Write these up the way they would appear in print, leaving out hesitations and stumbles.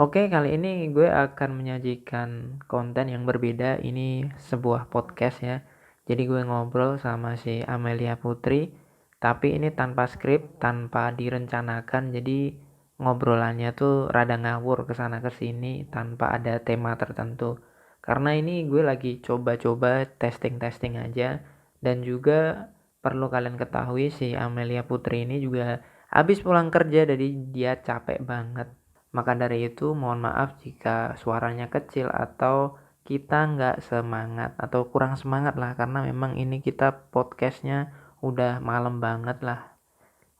Oke, kali ini gue akan menyajikan konten yang berbeda. Ini sebuah podcast ya. Jadi gue ngobrol sama si Amelia Putri, tapi ini tanpa skrip, tanpa direncanakan. Jadi ngobrolannya tuh rada ngawur ke sana ke sini tanpa ada tema tertentu. Karena ini gue lagi coba-coba testing-testing aja, dan juga perlu kalian ketahui si Amelia Putri ini juga habis pulang kerja, jadi dia capek banget. Maka dari itu mohon maaf jika suaranya kecil atau kita nggak semangat atau kurang semangat lah, karena memang ini kita podcastnya udah malam banget lah,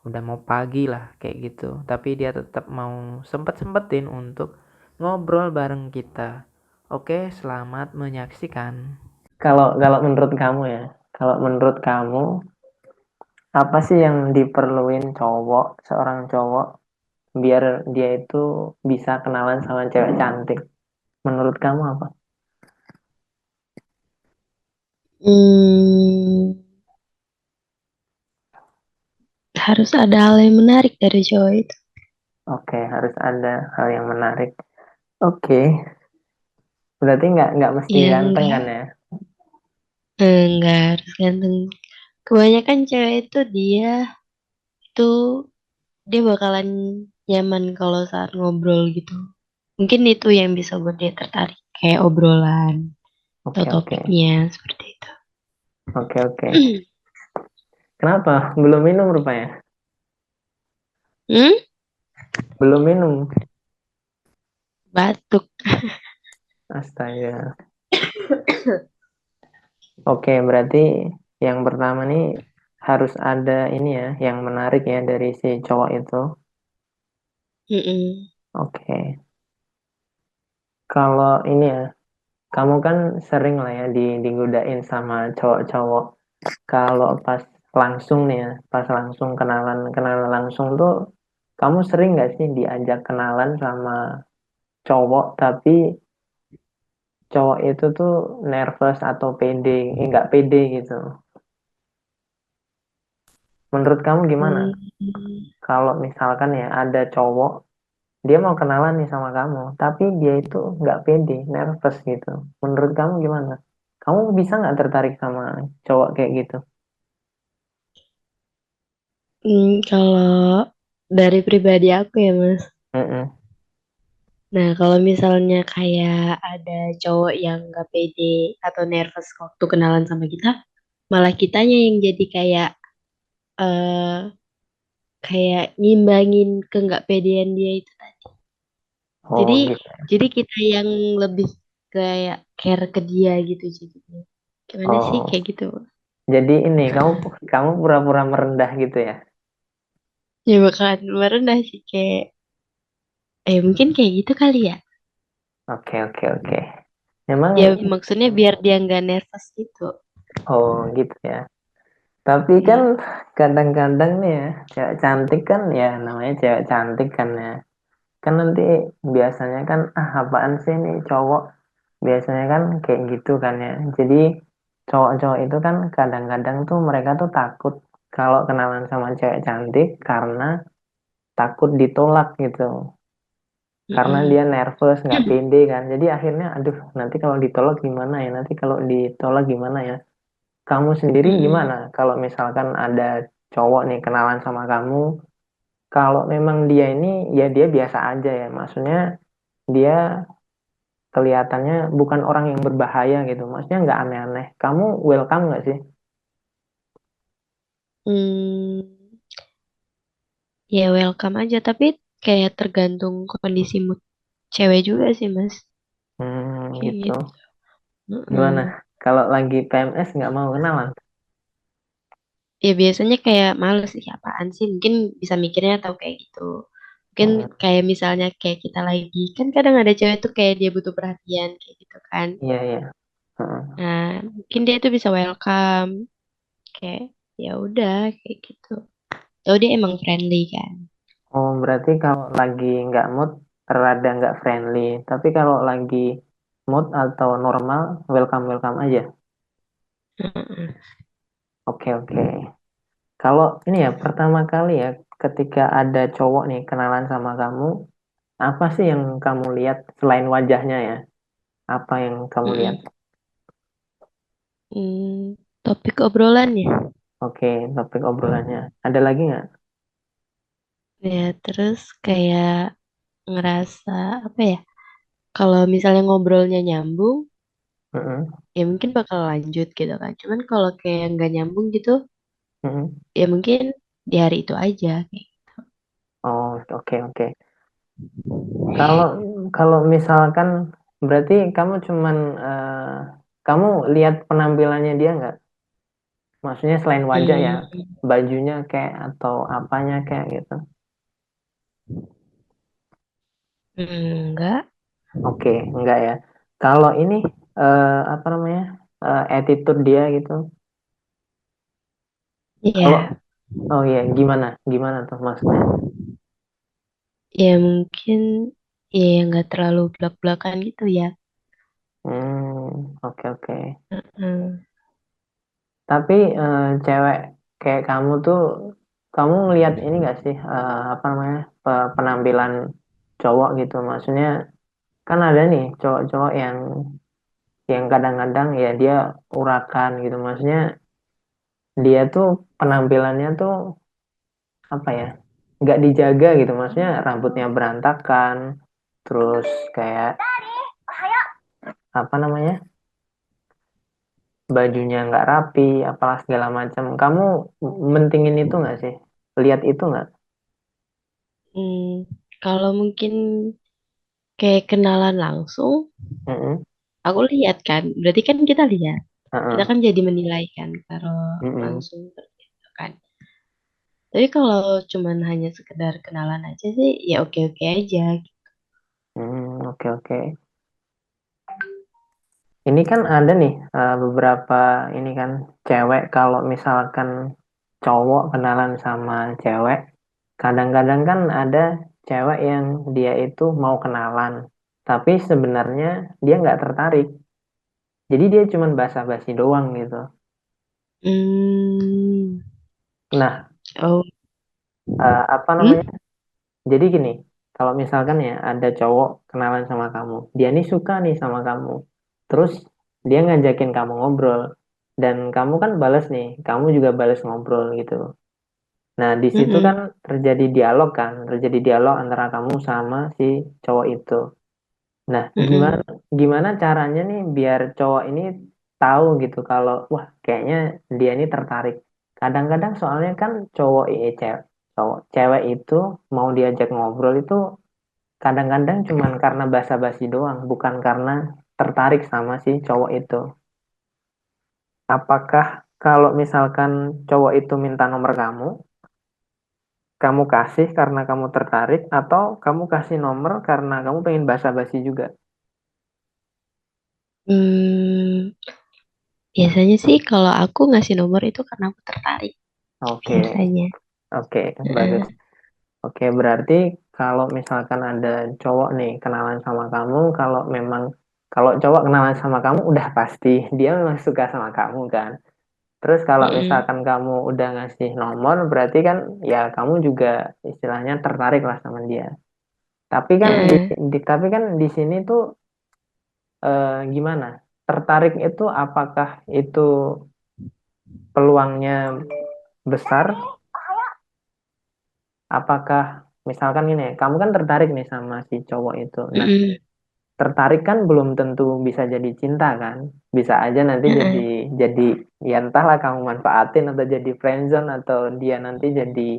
udah mau pagi lah kayak gitu. Tapi dia tetap mau sempet-sempetin untuk ngobrol bareng kita. Oke, selamat menyaksikan. Kalau kalau menurut kamu ya, kalau menurut kamu apa sih yang diperluin seorang cowok biar dia itu bisa kenalan sama cewek cantik? Menurut kamu apa? Hmm, harus ada hal yang menarik dari cowok itu. Oke, harus ada hal yang menarik. Oke, berarti nggak mesti Ya ganteng kan ya? enggak harus ganteng. Kebanyakan cewek itu itu dia bakalan nyaman kalau saat ngobrol gitu. Mungkin itu yang bisa buat dia tertarik, kayak obrolan atau Oke, oke, topiknya seperti itu. oke, oke. Kenapa? Belum minum rupanya. Hmm? Belum minum. Batuk. Astaga. Oke, berarti yang pertama nih harus ada ini ya, yang menarik ya dari si cowok itu. Mm-mm. Oke. Kalau ini ya, kamu kan sering lah ya digodain sama cowok-cowok. Kalau pas langsung nih ya, pas langsung kenalan kenalan langsung tuh, kamu sering nggak sih diajak kenalan sama cowok, tapi cowok itu tuh nervous atau pede, nggak pede gitu. Menurut kamu gimana? Hmm. Kalau misalkan ya ada cowok, dia mau kenalan nih sama kamu, tapi dia itu nggak pede, nervous gitu. Menurut kamu gimana? Kamu bisa nggak tertarik sama cowok kayak gitu? Kalau dari pribadi aku ya, Mas. Mm-mm. Nah, kalau misalnya kayak ada cowok yang gak pede atau nervous waktu kenalan sama kita, malah kitanya yang jadi eh kayak ngimbangin ke nggak pedean dia itu tadi. Oh Jadi gitu. jadi kita yang lebih kayak care ke dia gitu jadinya. Gimana sih Oh, kayak gitu? jadi ini kamu kamu pura-pura merendah gitu ya? Ya bakalan merendah sih kayak mungkin kayak gitu kali ya. Oke, oke, oke. Memang, Ya maksudnya biar dia nggak nervous gitu. oh gitu ya. Tapi kan Ya. kadang-kadang nih ya, cewek cantik kan ya namanya cewek cantik kan ya. Kan nanti biasanya kan, ah apaan sih nih cowok? Biasanya kan kayak gitu kan ya. Jadi cowok-cowok itu kan kadang-kadang tuh mereka tuh takut kalau kenalan sama cewek cantik karena takut ditolak gitu. Karena dia Mm-mm. nervous, nggak pede kan. Jadi akhirnya, aduh nanti kalau ditolak gimana ya? Nanti kalau ditolak gimana ya? Kamu sendiri Mm-mm. gimana kalau misalkan ada cowok nih kenalan sama kamu, kalau memang dia ini ya dia biasa aja ya, maksudnya dia kelihatannya bukan orang yang berbahaya gitu, maksudnya nggak aneh-aneh. Kamu welcome nggak sih? Hmm, ya welcome aja, tapi kayak tergantung kondisi mood cewek juga sih, Mas. Kayak Gitu. gitu. Gimana? Mm-mm. Kalau lagi PMS nggak mau kenalan? Ya biasanya kayak males sih apaan sih, mungkin bisa mikirnya atau kayak gitu. Mungkin Hmm, kayak misalnya kayak kita lagi kan kadang ada cewek tuh kayak dia butuh perhatian kayak gitu kan. iya, iya. Hmm. Nah, mungkin dia tuh bisa welcome kayak ya udah kayak gitu. Tahu dia emang friendly kan. Oh, berarti kalau lagi nggak mood, rada nggak friendly. Tapi kalau lagi mood atau normal, welcome-welcome aja. Heeh. Oke, oke. Kalau ini ya, pertama kali ya, ketika ada cowok nih kenalan sama kamu, Apa sih yang kamu lihat selain wajahnya ya? Apa yang kamu lihat? Mm-mm. Hmm, topik obrolan ya. Oke, topik obrolannya. Ada lagi nggak? Ya, terus kayak ngerasa apa ya? Kalau misalnya ngobrolnya nyambung, Mm-mm, ya mungkin bakal lanjut gitu kan. Cuman kalau kayak nggak nyambung gitu, mm-mm. ya mungkin di hari itu aja. Oh, oke oke. Kalau kalau misalkan berarti kamu cuman kamu lihat penampilannya dia nggak? Maksudnya selain wajah ya, Hmm, bajunya kayak atau apanya kayak gitu. enggak. Oke, enggak ya. Kalau ini apa namanya? Attitude dia gitu. Kalau Ya, oh iya, gimana? Gimana tuh maksudnya? ya mungkin ya nggak terlalu belak-belakan gitu ya. Oke oke. Hmm. Tapi cewek kayak kamu tuh, kamu ngelihat ini nggak sih apa namanya penampilan cowok gitu? Maksudnya kan ada nih cowok-cowok yang kadang-kadang ya dia urakan gitu. Maksudnya dia tuh penampilannya tuh apa ya? Nggak dijaga gitu. Maksudnya rambutnya berantakan, terus kayak apa namanya bajunya nggak rapi, apalah segala macam. Kamu mentingin itu nggak sih? Lihat itu nggak? Hmm, kalau mungkin kayak kenalan langsung, Mm-mm. aku lihat kan, berarti kan kita lihat, kita Heeh. kan jadi menilai kan kalau Mm-mm. langsung gitu kan. Tapi kalau cuman hanya sekedar kenalan aja sih, ya oke-oke aja. Oke oke. Ini kan ada nih beberapa ini kan cewek kalau misalkan cowok kenalan sama cewek, kadang-kadang kan ada cewek yang dia itu mau kenalan, tapi sebenarnya dia nggak tertarik. Jadi dia cuma basa-basi doang gitu. Hmm, Nah, oh, apa namanya? hmm? Jadi gini, kalau misalkan ya ada cowok kenalan sama kamu, dia nih suka nih sama kamu, terus dia ngajakin kamu ngobrol, dan kamu kan bales nih, kamu juga bales ngobrol gitu. Nah, di situ kan Mm-mm. terjadi dialog antara kamu sama si cowok itu. Nah, gimana Mm-mm. gimana caranya nih biar cowok ini tahu gitu kalau wah kayaknya dia ini tertarik. Kadang-kadang soalnya kan cewek itu mau diajak ngobrol itu kadang-kadang cuman karena basa-basi doang, bukan karena tertarik sama si cowok itu. Apakah kalau misalkan cowok itu minta nomor kamu kasih karena kamu tertarik, atau kamu kasih nomor karena kamu pengen basa-basi juga? Hmm, biasanya sih kalau aku ngasih nomor itu karena aku tertarik Oke, biasanya. oke, bagus. Heeh. Oke, berarti kalau misalkan ada cowok nih kenalan sama kamu, kalau cowok kenalan sama kamu udah pasti dia memang suka sama kamu kan. Terus kalau Mm-mm. misalkan kamu udah ngasih nomor, berarti kan ya kamu juga istilahnya tertarik lah sama dia. Tapi kan Heeh. tapi kan di sini tuh gimana? Tertarik itu apakah itu peluangnya besar? Apakah misalkan gini, kamu kan tertarik nih sama si cowok itu. Nah, Mm-mm. tertarik kan belum tentu bisa jadi cinta kan? Bisa aja nanti Heeh. jadi ya entahlah kamu manfaatin atau jadi friendzone atau dia nanti jadi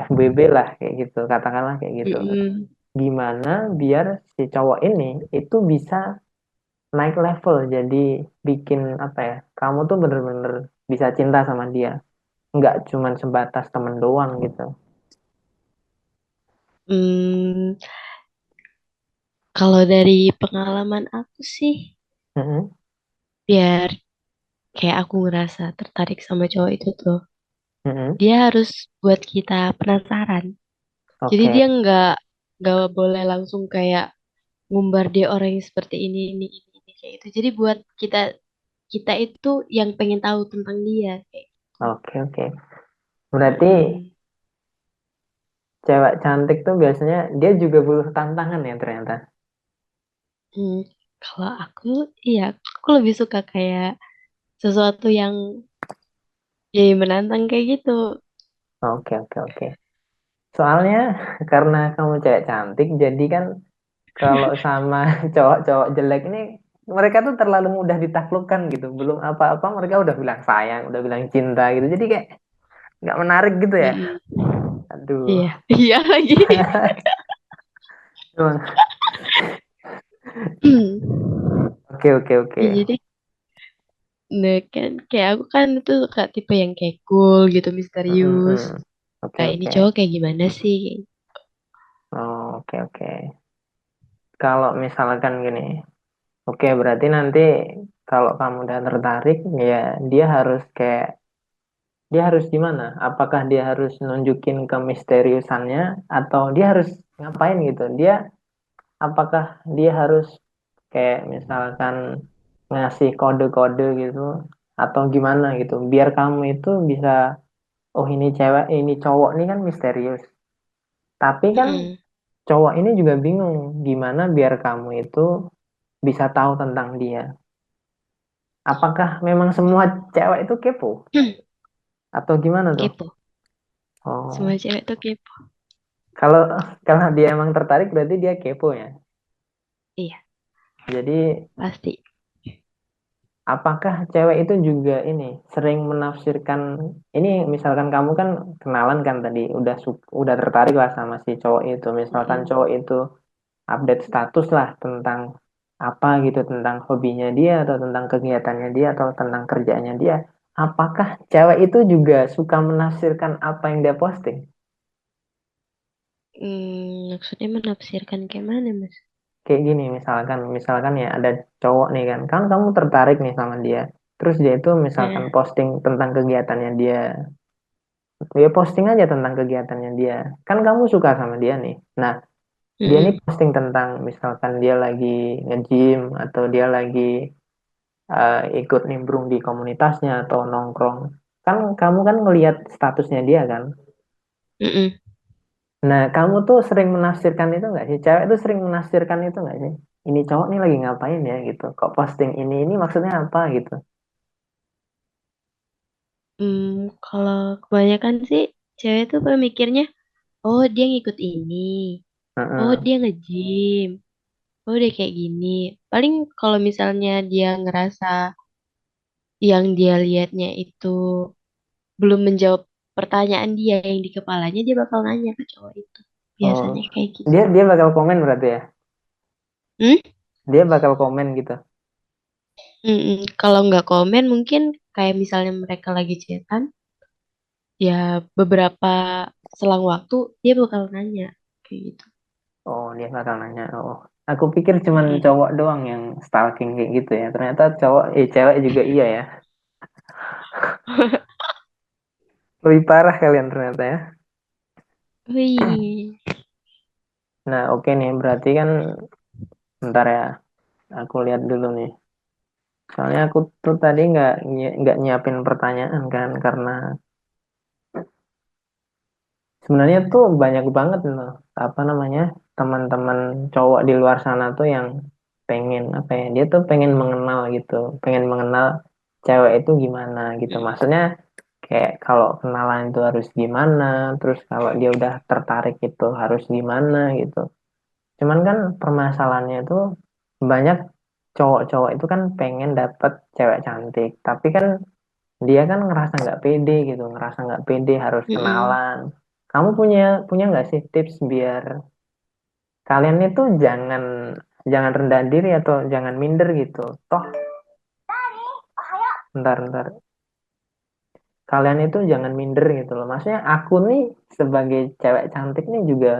FBB lah kayak gitu, katakanlah kayak gitu. Mm-mm. Gimana biar si cowok ini itu bisa naik level jadi bikin apa ya? Kamu tuh bener-bener bisa cinta sama dia, nggak cuman sebatas temen doang gitu. Hmm, kalau dari pengalaman aku sih, Mm-mm, biar kayak aku ngerasa tertarik sama cowok itu tuh, mm-mm. dia harus buat kita penasaran. Jadi Oke, dia nggak boleh langsung kayak ngumbar dia orang yang seperti ini kayak itu. Jadi buat kita kita itu yang pengen tahu tentang dia kayak gitu. oke, oke. Berarti Mm-mm. cewek cantik tuh biasanya dia juga butuh tantangan ya ternyata. Hmm, kalau aku, iya, aku lebih suka kayak sesuatu yang ya menantang kayak gitu. Oke, oke, oke. Soalnya karena kamu cewek cantik, jadi kan kalau sama cowok-cowok jelek ini mereka tuh terlalu mudah ditaklukkan gitu. Belum apa-apa mereka udah bilang sayang, udah bilang cinta gitu. Jadi kayak nggak menarik gitu ya. Mm-mm. Aduh. Iya, iya lagi. Emang. Oke, oke, oke. Ya, jadi, nah kan kayak aku kan itu suka tipe yang kayak cool gitu, misterius. Mm-mm. Oke, Kayak ini oke. cowok kayak gimana sih? Oh, oke, oke. Kalau misalkan gini, oke berarti nanti kalau kamu udah tertarik, ya dia harus kayak dia harus gimana? Apakah dia harus nunjukin kemisteriusannya atau dia harus ngapain gitu? Apakah dia harus kayak misalkan ngasih kode-kode gitu atau gimana gitu? Biar kamu itu bisa, oh ini cewek, ini cowok ini kan misterius. Tapi kan Mm-mm. cowok ini juga bingung gimana biar kamu itu bisa tahu tentang dia. Apakah memang semua cewek itu kepo atau gimana tuh? Kepo. Semua Oh, cewek tuh kepo. kalau kalau dia emang tertarik berarti dia kepo ya. Iya, Jadi pasti. apakah cewek itu juga ini sering menafsirkan ini misalkan kamu kan kenalan kan tadi udah tertarik lah sama si cowok itu. Misalkan Mm-mm. cowok itu update status lah tentang apa gitu tentang hobinya dia atau tentang kegiatannya dia atau tentang kerjaannya dia. Apakah cewek itu juga suka menafsirkan apa yang dia posting? Maksudnya menafsirkan kayak mana, Mas? Kayak gini misalkan ya ada cowok nih kan kamu tertarik nih sama dia terus dia itu misalkan Nah, posting tentang kegiatannya dia posting aja tentang kegiatannya dia kan kamu suka sama dia nih nah dia nih mm-mm. posting tentang misalkan dia lagi nge-gym atau dia lagi ikut nimbrung di komunitasnya atau nongkrong kan kamu kan ngelihat statusnya dia kan. Mm-mm. Nah, kamu tuh sering menafsirkan itu nggak sih? Cewek tuh sering menafsirkan itu nggak sih? Ini cowok nih lagi ngapain ya gitu? Kok posting ini maksudnya apa gitu? Kalau kebanyakan sih cewek tuh pemikirnya, oh dia ngikut ini, oh Heeh. dia nge-gym, oh dia kayak gini. Paling kalau misalnya dia ngerasa yang dia lihatnya itu belum menjawab pertanyaan dia yang di kepalanya, dia bakal nanya ke cowok itu. Oh, Biasanya kayak dia gitu. dia bakal komen berarti ya? Hmm? Dia bakal komen gitu. Kalau nggak komen mungkin kayak misalnya mereka lagi chatan, ya beberapa selang waktu dia bakal nanya kayak gitu. Oh, dia bakal nanya. Oh, aku pikir cuman Mm-mm. cowok doang yang stalking kayak gitu ya. Ternyata cewek juga iya ya. Lebih parah kalian ternyata ya. Wih. Nah, oke nih. Berarti kan, bentar ya. Aku lihat dulu nih. Soalnya aku tuh tadi nggak nyiapin pertanyaan kan, karena sebenarnya tuh banyak banget loh apa namanya teman-teman cowok di luar sana tuh yang pengen apa ya dia tuh pengen mengenal gitu pengen mengenal cewek itu gimana gitu Mm. maksudnya kayak kalau kenalan itu harus gimana terus kalau dia udah tertarik itu harus gimana gitu cuman kan permasalahannya itu banyak cowok-cowok itu kan pengen dapet cewek cantik tapi kan dia kan ngerasa nggak pede gitu ngerasa nggak pede harus Mm-mm. kenalan kamu punya punya nggak sih tips biar kalian itu jangan jangan rendah diri atau jangan minder gitu toh bentar kalian itu jangan minder gitu loh maksudnya aku nih sebagai cewek cantik nih juga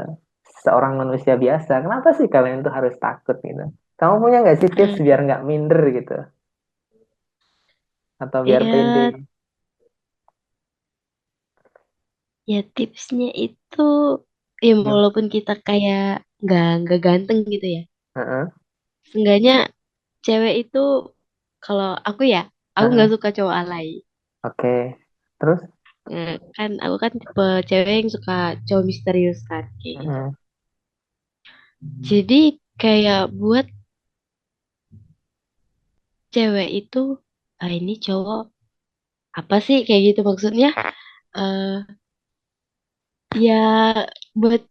seorang manusia biasa kenapa sih kalian tuh harus takut gitu kamu punya nggak sih tips biar Mm. nggak minder gitu atau biar pede Ya, ya tipsnya itu ya Gim- walaupun kita kayak nggak ganteng gitu ya. Heeh, Seenggaknya cewek itu kalau aku ya, aku heeh. nggak suka cowok alay. Oke terus Kan aku kan tipe cewek yang suka cowok misterius kan kayak gitu. Mm-mm. Jadi kayak buat cewek itu, ah ini cowok apa sih kayak gitu maksudnya? eh Ya buat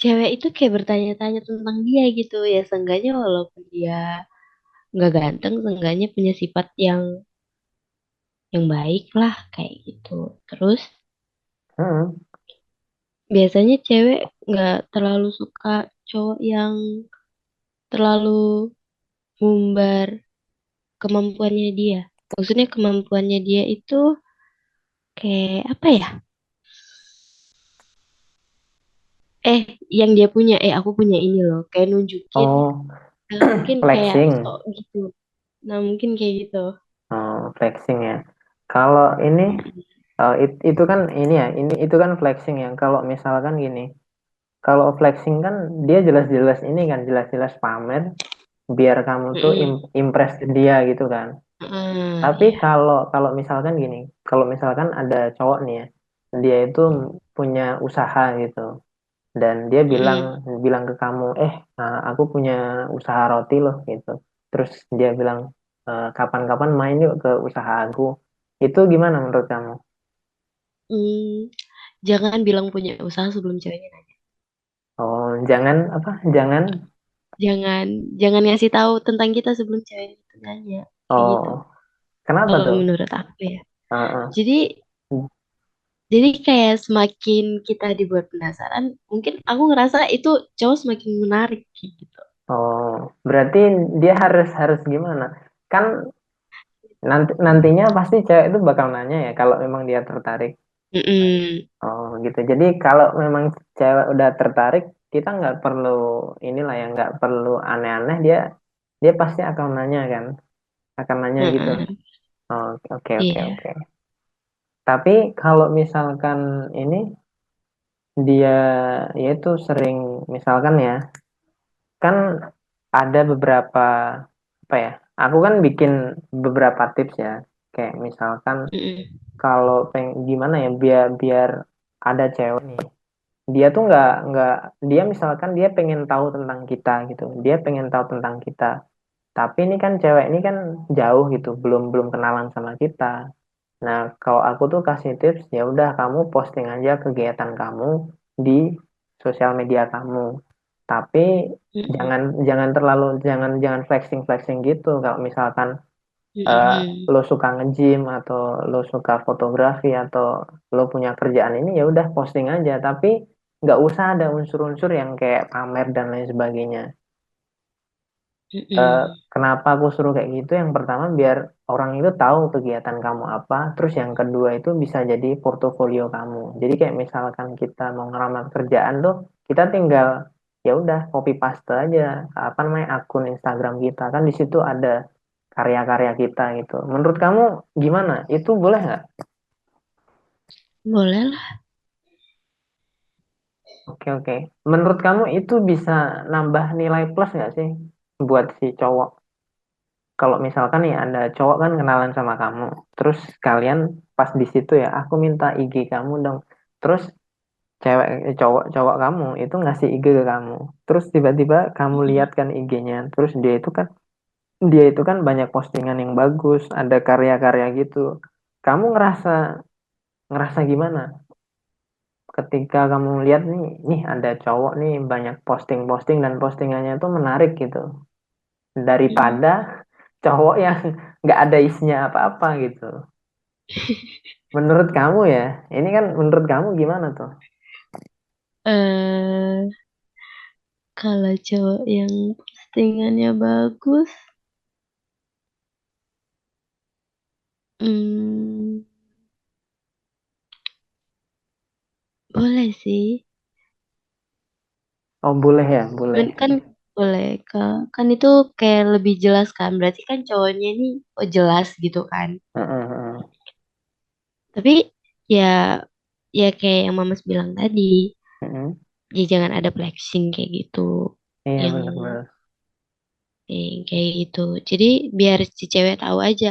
cewek itu kayak bertanya-tanya tentang dia gitu ya, seenggaknya walaupun dia nggak ganteng, seenggaknya punya sifat yang baik lah kayak gitu. Terus Mm-mm. biasanya cewek nggak terlalu suka cowok yang terlalu ngumbar kemampuannya dia. Maksudnya kemampuannya dia itu kayak apa ya? Eh, yang dia punya, aku punya ini loh, kayak nunjukin, Oh, mungkin kayak flexing. sok gitu. Nah, mungkin kayak gitu. Oh, flexing ya. Kalau ini Mm-mm. itu kan ini ya, ini itu kan flexing ya. Kalau misalkan gini, kalau flexing kan dia jelas-jelas ini kan, jelas-jelas pamer biar kamu tuh Mm-mm. impress ke dia gitu kan. Tapi Ya. kalau kalau misalkan gini, kalau misalkan ada cowok nih ya, dia itu punya usaha gitu, dan dia bilang Mm-mm. bilang ke kamu, aku punya usaha roti loh gitu. Terus dia bilang, kapan-kapan main yuk ke usaha aku. Itu gimana menurut kamu? Hmm, jangan bilang punya usaha sebelum ceweknya nanya. Oh, jangan apa? Jangan. Jangan, jangan ngasih tahu tentang kita sebelum ceweknya itu nanya. Kayak gitu. Oh, kenapa Kalau tuh? menurut aku ya. Heeh. Jadi, jadi kayak semakin kita dibuat penasaran, mungkin aku ngerasa itu cowok semakin menarik kayak gitu. Oh, berarti dia harus harus gimana? Kan nantinya pasti cewek itu bakal nanya ya kalau memang dia tertarik. Mm-mm. Oh gitu. Jadi kalau memang cewek udah tertarik, kita nggak perlu inilah ya, nggak perlu aneh-aneh. Dia dia pasti akan nanya kan, akan nanya gitu. Mm-mm. Oh, oke oke Iya. oke. Tapi kalau misalkan ini dia yaitu sering misalkan ya, kan ada beberapa apa ya? Aku kan bikin beberapa tips ya. Kayak misalkan Mm-mm. kalau gimana ya biar biar ada cewek nih, dia tuh nggak dia misalkan dia pengen tahu tentang kita gitu, dia pengen tahu tentang kita, tapi ini kan cewek ini kan jauh gitu, belum belum kenalan sama kita. Nah, kalau aku tuh kasih tips, ya udah kamu posting aja kegiatan kamu di sosial media kamu, tapi Mm-mm. jangan jangan terlalu jangan jangan flexing flexing gitu. Kalau misalkan eh, Mm-mm. lo suka nge-gym atau lo suka fotografi atau lo punya kerjaan ini, ya udah posting aja, tapi nggak usah ada unsur-unsur yang kayak pamer dan lain sebagainya. Eh, Mm-mm. Kenapa aku suruh kayak gitu? Yang pertama biar orang itu tahu kegiatan kamu apa, terus yang kedua itu bisa jadi portofolio kamu. Jadi kayak misalkan kita mau ngelamar kerjaan tuh, kita tinggal ya udah copy paste aja apa namanya akun Instagram kita, kan di situ ada karya-karya kita gitu. Menurut kamu gimana? Itu boleh nggak? Boleh lah. Oke oke. Menurut kamu itu bisa nambah nilai plus nggak sih buat si cowok? Kalau misalkan nih ada cowok kan kenalan sama kamu, terus kalian pas di situ ya, aku minta IG kamu dong. Terus cowok cowok kamu itu ngasih IG ke kamu. Terus tiba-tiba kamu lihat Mm-mm. kan IG-nya, terus dia itu kan banyak postingan yang bagus, ada karya-karya gitu. Kamu ngerasa ngerasa gimana ketika kamu lihat nih ada cowok nih banyak posting-posting dan postingannya tuh menarik gitu, Mm-mm. daripada cowok yang nggak ada isinya apa-apa gitu. Menurut kamu ya, ini kan menurut kamu gimana tuh? eh Kalau cowok yang postingannya bagus, hmm, boleh sih. Oh boleh ya, boleh. Kan boleh. Kan itu kayak lebih jelas kan. Berarti kan cowoknya ini oh jelas gitu kan. Heeh, heeh. Tapi ya ya kayak yang Mamas bilang tadi, Heeh. ya jangan ada flexing kayak gitu. Iya Yang benar-benar. kayak gitu. Jadi biar si cewek tahu aja.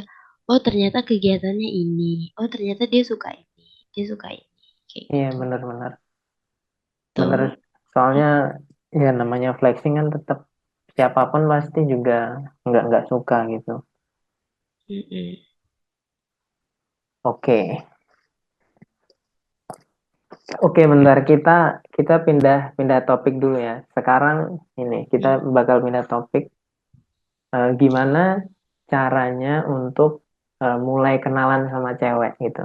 Oh ternyata kegiatannya ini. Oh ternyata dia suka ini. dia suka ini kayak Iya, gitu benar-benar. Benar. tuh. Soalnya ya namanya flexing kan tetap siapapun pasti juga nggak suka gitu. Mm-mm. Oke. Oke, bentar kita kita pindah pindah topik dulu ya. Sekarang ini kita Mm. bakal pindah topik, gimana caranya untuk mulai kenalan sama cewek gitu.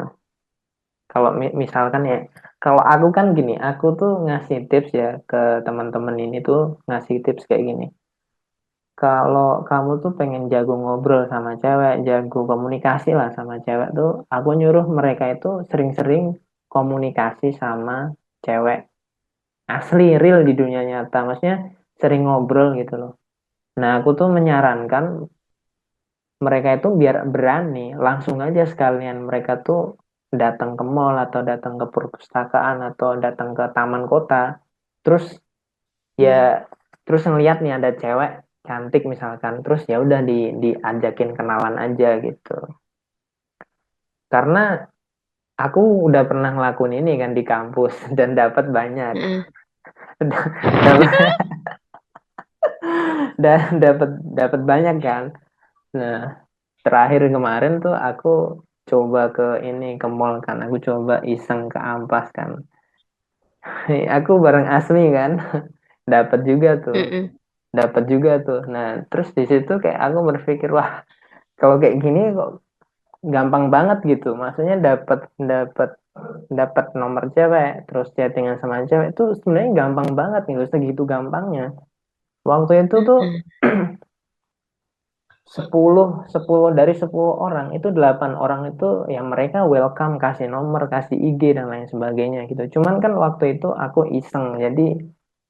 Kalau misalkan ya, kalau aku kan gini, aku tuh ngasih tips ya ke teman-teman ini tuh ngasih tips kayak gini. Kalau kamu tuh pengen jago ngobrol sama cewek, jago komunikasi lah sama cewek tuh, aku nyuruh mereka itu sering-sering komunikasi sama cewek asli, real di dunia nyata. Maksudnya sering ngobrol gitu loh. Nah, aku tuh menyarankan mereka itu biar berani, langsung aja sekalian mereka tuh datang ke mall atau datang ke perpustakaan atau datang ke taman kota. Terus ya Mm. terus ngeliat nih ada cewek cantik misalkan, terus ya udah diajakin kenalan aja gitu. Karena aku udah pernah ngelakuin ini kan di kampus dan dapat banyak. Mm-mm. Dapat dapat dapat banyak kan. Nah, terakhir kemarin tuh aku coba ke ini ke mall kan, aku coba iseng ke Ampas kan. Aku bareng Asmi kan, dapat juga tuh, Mm-mm. dapat juga tuh. Nah, terus di situ kayak aku berpikir, wah, kalau kayak gini kok gampang banget gitu. Maksudnya dapat dapat dapat nomor cewek, terus chattingan sama cewek itu sebenarnya gampang banget gitu, segitu gampangnya. Waktu itu tuh Mm-mm. 10 dari 10 orang itu 8 orang itu ya mereka welcome kasih nomor, kasih IG dan lain sebagainya gitu. Cuman kan waktu itu aku iseng jadi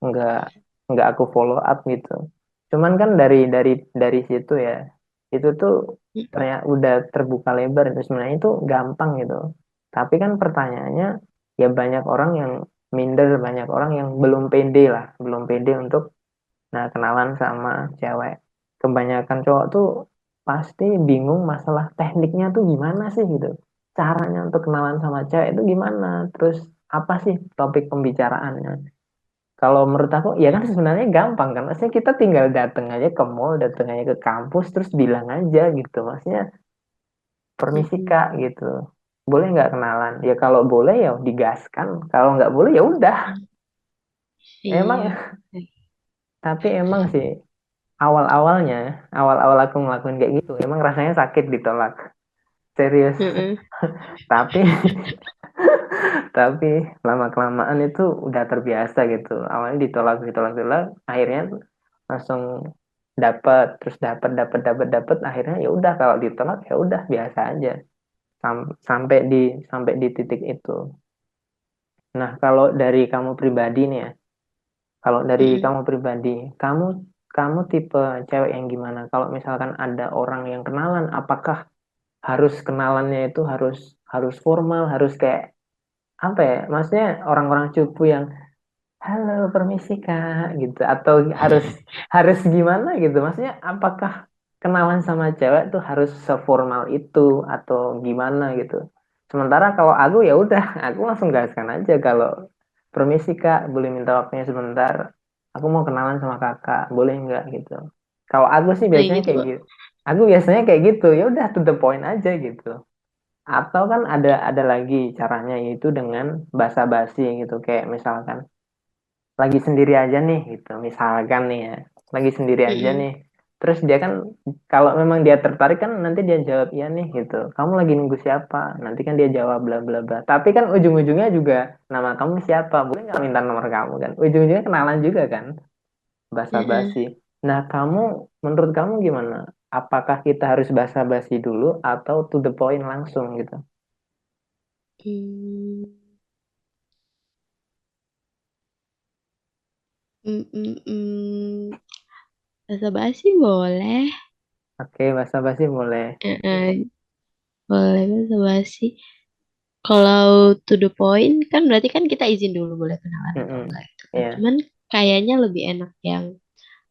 nggak nggak aku follow up gitu. Cuman kan dari situ ya itu tuh ternyata udah terbuka lebar itu sebenarnya itu gampang gitu. Tapi kan pertanyaannya ya banyak orang yang minder, banyak orang yang belum pede lah, belum pede untuk nah, kenalan sama cewek. Kebanyakan cowok tuh pasti bingung masalah tekniknya tuh gimana sih gitu. Caranya untuk kenalan sama cewek itu gimana? Terus apa sih topik pembicaraannya? Kalau menurut aku ya kan sebenarnya gampang kan. Maksudnya kita tinggal datang aja ke mall, datang aja ke kampus, terus bilang aja gitu. Maksudnya permisi Mm-mm. Kak gitu. Boleh nggak kenalan? Ya kalau boleh ya digaskan. Kalau nggak boleh ya udah. Iya. Emang tapi emang sih awal-awalnya, awal-awal aku ngelakuin kayak gitu, emang rasanya sakit ditolak. Serius. Mm-mm. Tapi, tapi lama-kelamaan itu udah terbiasa gitu. Awalnya ditolak, ditolak, ditolak, akhirnya langsung dapat, terus dapat, akhirnya ya udah kalau ditolak ya udah biasa aja. Sampai di titik itu. Nah, kalau dari kamu pribadi nih ya, kalau dari Mm-mm. kamu pribadi, kamu kamu tipe cewek yang gimana? Kalau misalkan ada orang yang kenalan, apakah harus kenalannya itu harus harus formal, harus kayak apa ya? Maksudnya orang-orang cupu yang halo, permisi Kak gitu atau harus harus gimana gitu? Maksudnya apakah kenalan sama cewek tuh harus seformal itu atau gimana gitu? Sementara kalau aku ya udah, aku langsung gaskan aja kalau permisi Kak, boleh minta waktunya sebentar. Aku mau kenalan sama Kakak, boleh nggak gitu. Kalau aku sih Nah biasanya gitu kayak kok. gitu. Aku biasanya kayak gitu, ya udah to the point aja gitu. Atau kan ada lagi caranya yaitu dengan basa-basi gitu kayak misalkan lagi sendiri aja nih gitu misalkan nih ya lagi sendiri aja Mm-mm. nih terus dia kan kalau memang dia tertarik kan nanti dia jawab iya nih gitu kamu lagi nunggu siapa nanti kan dia jawab bla bla bla tapi kan ujung-ujungnya juga nama kamu siapa boleh nggak minta nomor kamu kan ujung-ujungnya kenalan juga kan Mm-mm. basa-basi nah kamu menurut kamu gimana apakah kita harus basa-basi dulu atau to the point langsung gitu. Mm. Mm-mm. Bahasa basi boleh. Oke, basa-basi boleh. Heeh, boleh bahasa basi. Kalau to the point kan berarti kan kita izin dulu boleh kenalan atau Mm-mm. enggak itu kan. Iya, Cuman kayaknya lebih enak yang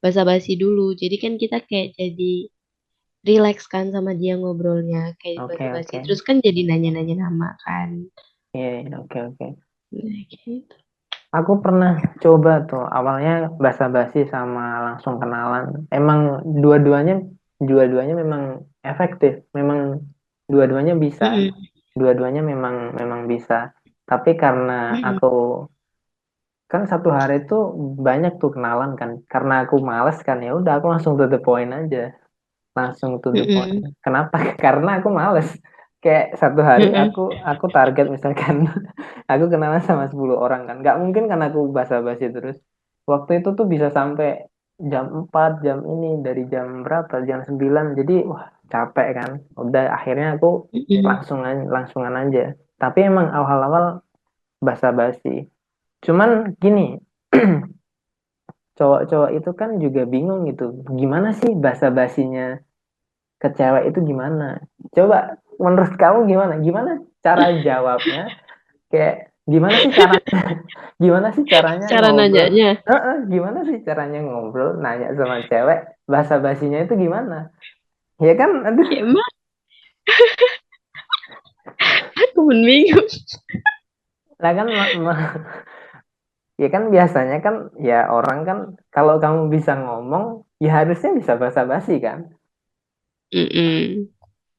basa-basi dulu. Jadi kan kita kayak jadi relax kan sama dia ngobrolnya kayak oke basa-basi. oke. Terus kan jadi nanya-nanya nama kan. Iya, iya, oke, oke. Nah, gitu. Aku pernah coba tuh awalnya basa-basi sama langsung kenalan. Emang dua-duanya dua-duanya memang efektif. Memang dua-duanya bisa. Mm-mm. Dua-duanya memang memang bisa. Tapi karena Mm-mm. aku kan satu hari itu banyak tuh kenalan kan. Karena aku males kan ya udah aku langsung to the point aja. Langsung to the point. Mm-mm. Kenapa? Karena aku males. Kayak satu hari Mm-mm. aku target misalkan aku kenalan sama 10 orang kan. Nggak mungkin kan aku basa-basi terus. Waktu itu tuh bisa sampai jam 4 jam ini dari jam berapa? Jam 9. Jadi wah capek kan. Udah akhirnya aku Mm-mm. langsungan aja. Tapi emang awal-awal basa-basi. Cuman gini, cowok-cowok itu kan juga bingung gitu. Gimana sih basa-basinya ke cewek itu gimana? Coba menurut kamu gimana? Gimana cara jawabnya? Kayak gimana sih cara gimana sih caranya Cara ngobrol? nanyanya. Gimana sih caranya ngobrol nanya sama cewek bahasa basinya itu gimana? Ya kan, aduh, Ya emang aku pun bingung. lah kan ya kan biasanya kan ya orang kan kalau kamu bisa ngomong ya harusnya bisa basa basi kan? Mm-mm.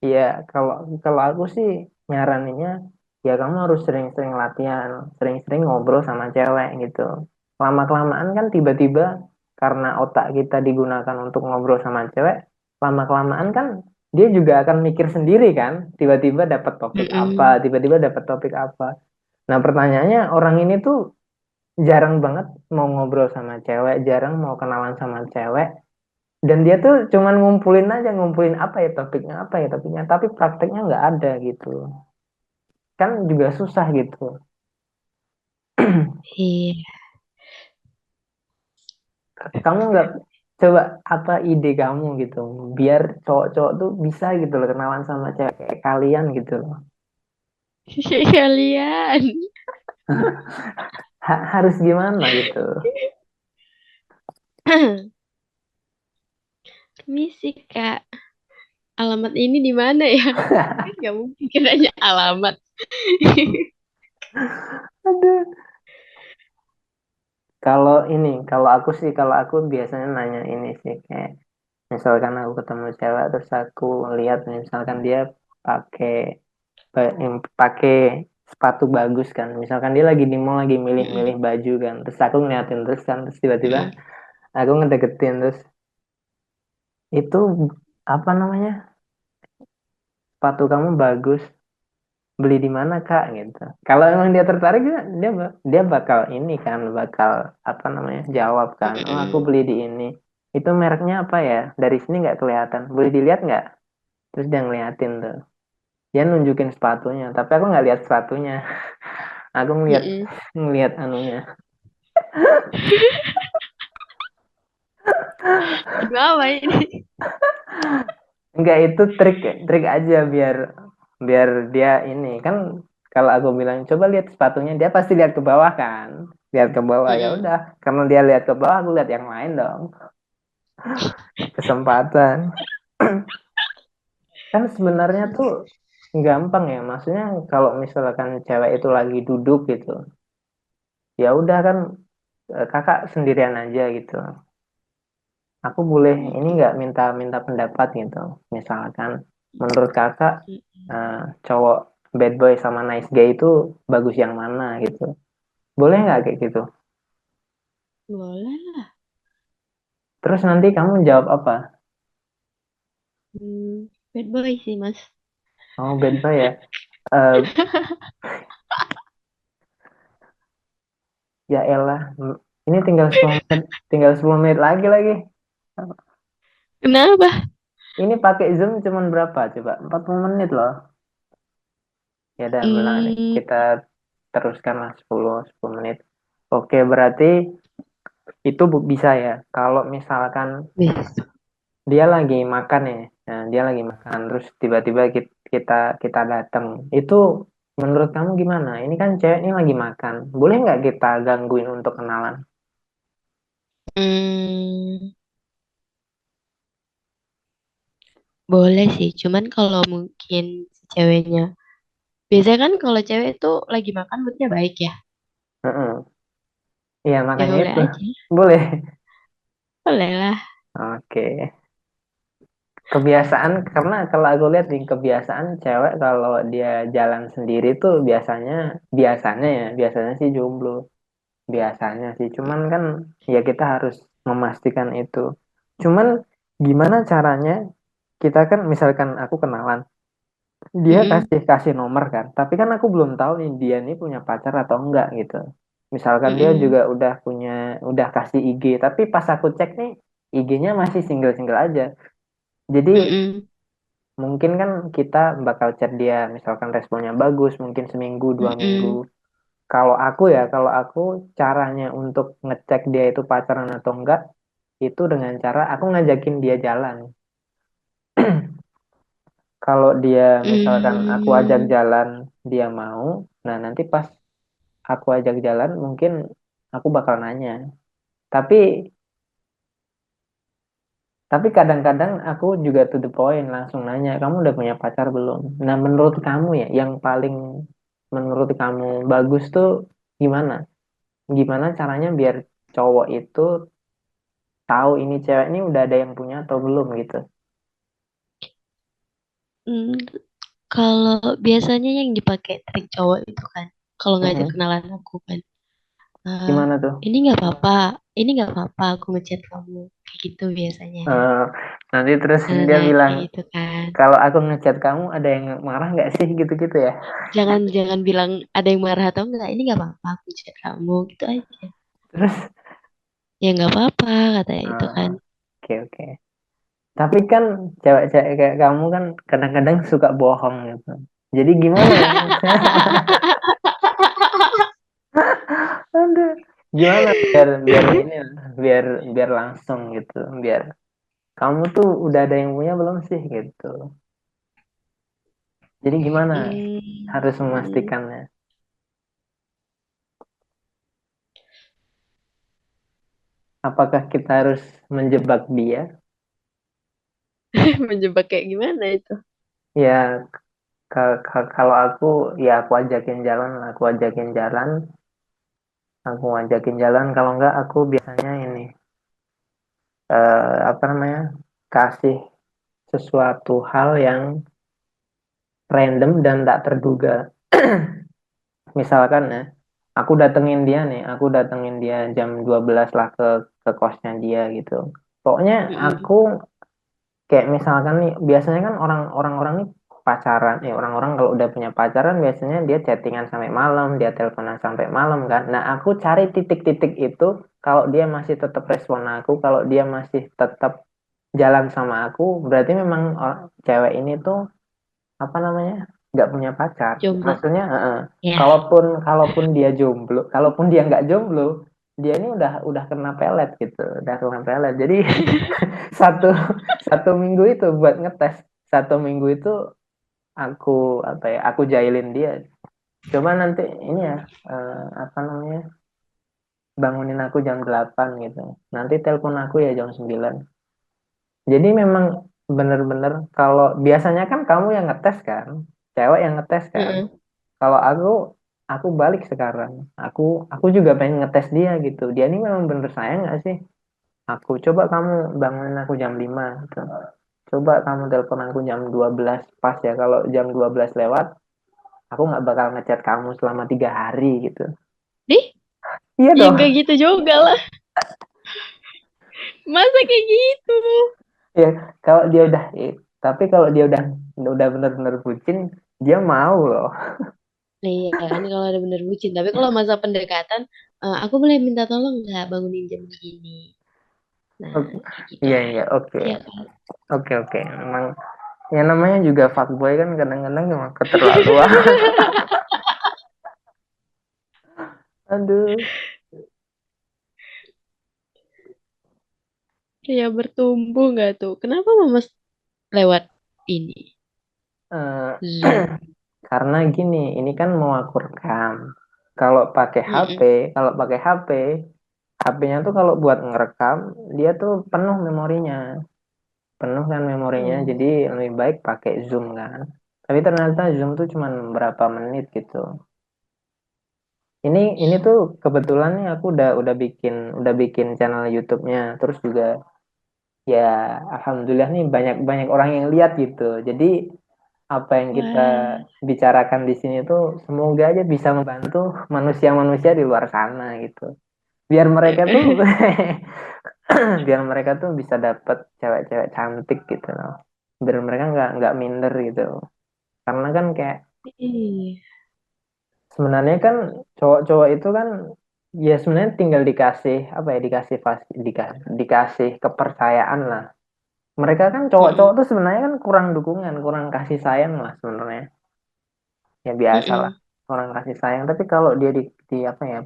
Iya, kalau kalau aku sih nyaraninnya ya kamu harus sering-sering latihan, sering-sering ngobrol sama cewek gitu. Lama-kelamaan kan tiba-tiba karena otak kita digunakan untuk ngobrol sama cewek, lama-kelamaan kan dia juga akan mikir sendiri kan, tiba-tiba dapat topik apa, Mm-mm. tiba-tiba dapat topik apa. Nah, pertanyaannya orang ini tuh jarang banget mau ngobrol sama cewek, jarang mau kenalan sama cewek, dan dia tuh cuman ngumpulin aja, ngumpulin apa ya topiknya, tapi prakteknya nggak ada gitu. Kan juga susah gitu. Iya. Kamu nggak coba apa ide kamu gitu, biar cowok-cowok tuh bisa gitu loh kenalan sama cewek kayak kalian gitu loh. Kalian. Harus gimana gitu. Misi Kak. Alamat ini di mana ya? Kan gak mungkin kiranya alamat. Aduh. Kalau ini, kalau aku biasanya nanya ini sih kayak misalkan aku ketemu cewek terus aku lihat nih, misalkan dia pakai yang pakai sepatu bagus kan, misalkan dia lagi di mall lagi milih-milih Mm-mm. baju kan, terus aku ngeliatin terus kan, terus tiba-tiba Mm-mm. aku ngedeketin terus itu apa namanya, sepatu kamu bagus, beli di mana kak gitu. Kalau emang dia tertarik dia bakal ini kan, bakal apa namanya jawab kan, oh aku Mm-mm. beli di ini, itu mereknya apa ya, dari sini nggak kelihatan, boleh dilihat nggak, terus dia ngeliatin tuh, dia nunjukin sepatunya tapi aku nggak lihat sepatunya. Aku ngeliat Mm-mm. ngeliat anunya. Aduh, apa ini? Enggak, itu trik trik aja biar biar dia ini kan, kalau aku bilang coba lihat sepatunya dia pasti lihat ke bawah kan, lihat ke bawah, ya Mm-mm. udah karena dia lihat ke bawah aku lihat yang lain dong, kesempatan. Kan sebenarnya tuh gampang ya, maksudnya kalau misalkan cewek itu lagi duduk gitu ya udah kan, kakak sendirian aja gitu, aku boleh ini Mm-mm. nggak minta minta pendapat gitu, misalkan menurut kakak eh, cowok bad boy sama nice guy itu bagus yang mana gitu, boleh nggak kayak gitu, Boleh. terus nanti kamu jawab apa? Bad boy sih, Mas. Oh, bad boy ya. Eh, ya elah. Ini tinggal 10 menit lagi. Kenapa? Ini pakai Zoom cuman berapa coba, 40 menit loh. Ya udah bilang deh Hmm, kita teruskanlah 10 menit. Oke, berarti itu bisa ya. Kalau misalkan Bis. dia lagi makan ya, nah, dia lagi makan terus tiba-tiba kita kita datang. Itu menurut kamu gimana? Ini kan cewek ini lagi makan. Boleh nggak kita gangguin untuk kenalan? Hmm, boleh sih. Cuman kalau mungkin si ceweknya Biasanya kan kalau cewek tuh lagi makan moodnya baik ya. Heeh. Iya, Ya makanya boleh itu. aja. Boleh. Boleh lah. Oke. Kebiasaan, karena kalau aku lihat nih, kebiasaan cewek kalau dia jalan sendiri tuh biasanya sih jomblo. Biasanya sih. Cuman kan ya kita harus memastikan itu. Cuman gimana caranya kita kan misalkan aku kenalan, dia Mm-mm. kasih kasih nomor kan, tapi kan aku belum tahu nih dia nih punya pacar atau enggak gitu. Misalkan dia Mm-mm. juga udah kasih IG, tapi pas aku cek nih IG-nya masih single-single aja. Jadi Mm-mm. mungkin kan kita bakal chat dia, misalkan responnya bagus, mungkin seminggu, 2 minggu. Mm-mm. Kalau aku caranya untuk ngecek dia itu pacaran atau enggak, itu dengan cara aku ngajakin dia jalan. Kalau dia misalkan aku ajak Mm. jalan, dia mau, nah nanti pas aku ajak jalan mungkin aku bakal nanya. Tapi tapi kadang-kadang aku juga to the point langsung nanya, kamu udah punya pacar belum? Nah, menurut kamu ya, yang paling menurut kamu bagus tuh gimana? Gimana caranya biar cowok itu tahu ini cewek ini udah ada yang punya atau belum gitu? Mm. Kalau biasanya yang dipakai trik cowok itu kan, kalau ngajak Mm-mm. kenalan aku kan, eh, Gimana tuh? ini nggak apa-apa, ini nggak apa-apa aku ngechat kamu, kayak gitu biasanya. Eh, nanti terus dia Nah, bilang, kayak gitu kan. kalau aku ngechat kamu ada yang marah nggak sih gitu-gitu ya? Jangan jangan bilang ada yang marah atau enggak, ini nggak apa-apa aku chat kamu, gitu aja. Terus, Ya nggak apa-apa katanya itu ah, kan. oke oke. Tapi kan cewek-cewek kayak kamu kan kadang-kadang suka bohong gitu. Jadi gimana ya? Aduh, gimana biar biar ini biar biar langsung gitu, biar kamu tuh udah ada yang punya belum sih gitu. Jadi gimana harus Hmm, memastikannya? Apakah kita harus menjebak dia? menjebak kayak gimana itu? Ya, kalau aku ya aku ajakin jalan, Kalau enggak aku biasanya ini apa namanya kasih sesuatu hal yang random dan tak terduga. Misalkan ya, aku datengin dia jam 12 lah ke kosnya dia gitu. Pokoknya Mm-mm. aku kayak misalkan nih, biasanya kan orang-orang nih pacaran, orang-orang kalau udah punya pacaran biasanya dia chattingan sampai malam, dia teleponan sampai malam kan. Nah, aku cari titik-titik itu, kalau dia masih tetap respon aku, kalau dia masih tetap jalan sama aku, berarti memang cewek ini tuh apa namanya nggak punya pacar. Jomblo. Maksudnya Ya. kalaupun kalaupun dia jomblo, kalaupun dia nggak jomblo, dia ini udah kena pelet gitu, udah kena pelet. Jadi satu satu minggu itu buat ngetes, satu minggu itu aku aku jailin dia. Coba nanti ini ya, apa namanya, bangunin aku jam 8 gitu, nanti telepon aku ya jam 9. Jadi memang bener-bener, kalau biasanya kan kamu yang ngetes kan, cewek yang ngetes kan. Mm-mm. Kalau aku balik sekarang. Aku juga pengen ngetes dia gitu. Dia ini memang bener sayang nggak sih? Coba kamu bangunin aku jam 5 gitu. Coba kamu telepon aku jam 12 pas ya. Kalau jam 12 lewat, aku nggak bakal ngechat kamu selama 3 hari gitu. Dih, Iya ya dong. nggak gitu juga lah. Masa kayak gitu? Ya, kalau dia udah, tapi kalau dia udah bener-bener bucin, dia mau loh. Nah, iya kan kalau ada bener bucin. Tapi kalau masa pendekatan, aku boleh minta tolong nggak bangunin jam segini? Nah, kayak gitu Iya kan. iya, oke Iya kan? oke oke. Memang yang namanya juga fuckboy kan kadang-kadang cuma keterlaluan. Aduh. Kayak bertumbuh nggak tuh? Kenapa mama lewat ini? Eh, Zoom. karena gini, ini kan mau aku rekam. Kalau pakai HP, Mm-mm. kalau pakai HP, HP-nya tuh kalau buat ngerekam, dia tuh penuh kan memorinya. Jadi Oh. lebih baik pakai Zoom kan. Tapi ternyata Zoom tuh cuman berapa menit gitu. Ini tuh kebetulan nih aku udah bikin channel YouTube-nya, terus juga ya alhamdulillah nih banyak banyak orang yang lihat gitu. Jadi apa yang kita Wah. bicarakan di sini tuh semoga aja bisa membantu manusia-manusia di luar sana gitu. Biar mereka tuh biar mereka tuh bisa dapet cewek-cewek cantik gitu loh. Biar mereka nggak minder gitu. Karena kan kayak Iya. sebenarnya kan cowok-cowok itu kan ya sebenarnya tinggal dikasih apa ya dikasih kepercayaan lah. Mereka kan cowok-cowok Mm-mm. tuh sebenarnya kan kurang dukungan, kurang kasih sayang lah sebenarnya. Ya biasa lah Mm-mm. orang kasih sayang. Tapi kalau dia di apa ya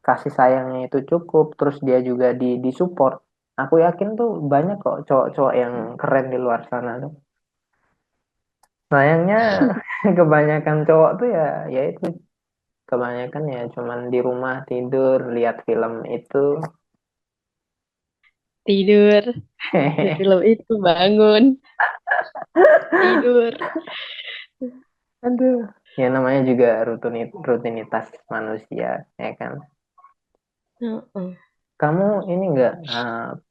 kasih sayangnya itu cukup, terus dia juga di support. Aku yakin tuh banyak kok cowok-cowok yang keren di luar sana tuh. Sayangnya kebanyakan cowok tuh ya itu kebanyakan ya cuman di rumah tidur lihat film itu. Tidur. Di film itu bangun. Tidur. Aduh, ya namanya juga rutinitas manusia, ya kan. Heeh. Kamu ini nggak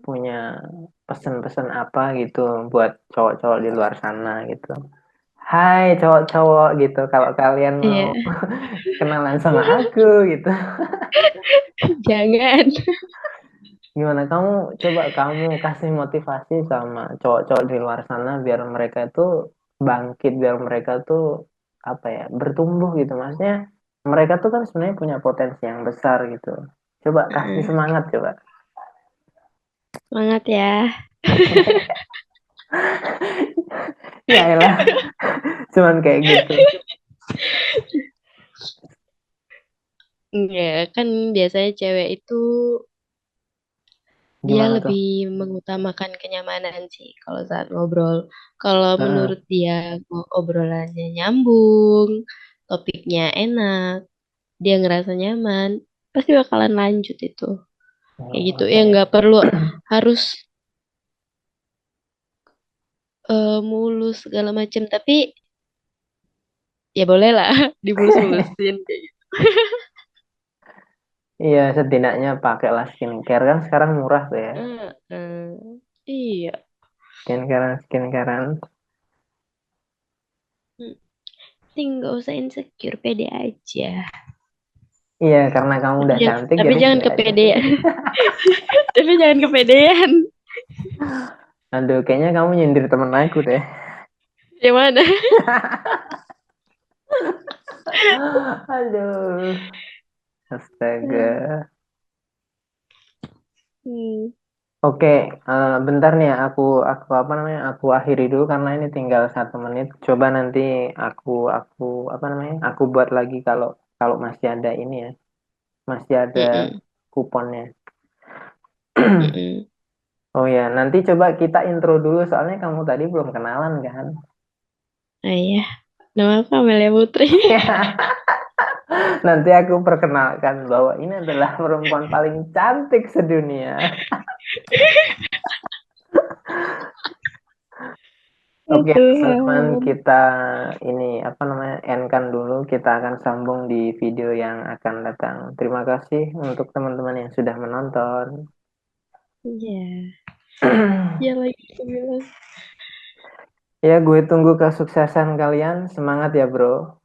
punya pesan-pesan apa gitu buat cowok-cowok di luar sana gitu. Hai cowok-cowok gitu, kalau kalian mau Iya. kenalan sama aku gitu. Jangan. Gimana coba kamu kasih motivasi sama cowok-cowok di luar sana biar mereka itu bangkit, biar mereka tuh apa ya, bertumbuh gitu. Maksudnya mereka tuh kan sebenarnya punya potensi yang besar gitu. Coba kasih Heeh. semangat coba. Semangat ya. Ya elah, cuman kayak gitu. Iya, kan biasanya cewek itu dia Gimana tuh? lebih mengutamakan kenyamanan sih kalau saat ngobrol. Kalau Heeh. menurut dia obrolannya nyambung, topiknya enak, dia ngerasa nyaman, pasti bakalan lanjut itu. Kayak Oh, gitu. Ya oke. nggak perlu harus mulus segala macam, tapi ya boleh lah dimulus-mulusin kayak gitu. Iya, setidaknya pakailah skincare kan sekarang murah tuh ya. Iya. Skincarean. Hmm. Tapi nggak usah insecure, pede aja. Iya, karena kamu Tapi udah jangan, cantik tapi jadi jangan pede aja. kepedean. Tapi jangan kepedean. Aduh, kayaknya kamu nyindir temen aku deh. Yang mana? Aduh, astaga. Hmm. Oke, bentar nih ya, aku apa namanya? Aku akhiri dulu karena ini tinggal 1 menit. Coba nanti aku apa namanya? Aku buat lagi kalau kalau masih ada ini ya, masih ada Mm-mm. kuponnya. Mm-mm. Oh ya, nanti coba kita intro dulu soalnya kamu tadi belum kenalan kan? Ah iya, nama aku Amelia Putri. Nanti aku perkenalkan bahwa ini adalah perempuan paling cantik sedunia. Ya Oke, teman-teman, Tuhan. kita ini apa namanya? End-kan dulu. Kita akan sambung di video yang akan datang. Terima kasih untuk teman-teman yang sudah menonton. Iya, ya lagi aku bilang. Ya, gue tunggu kesuksesan kalian. Semangat ya, bro.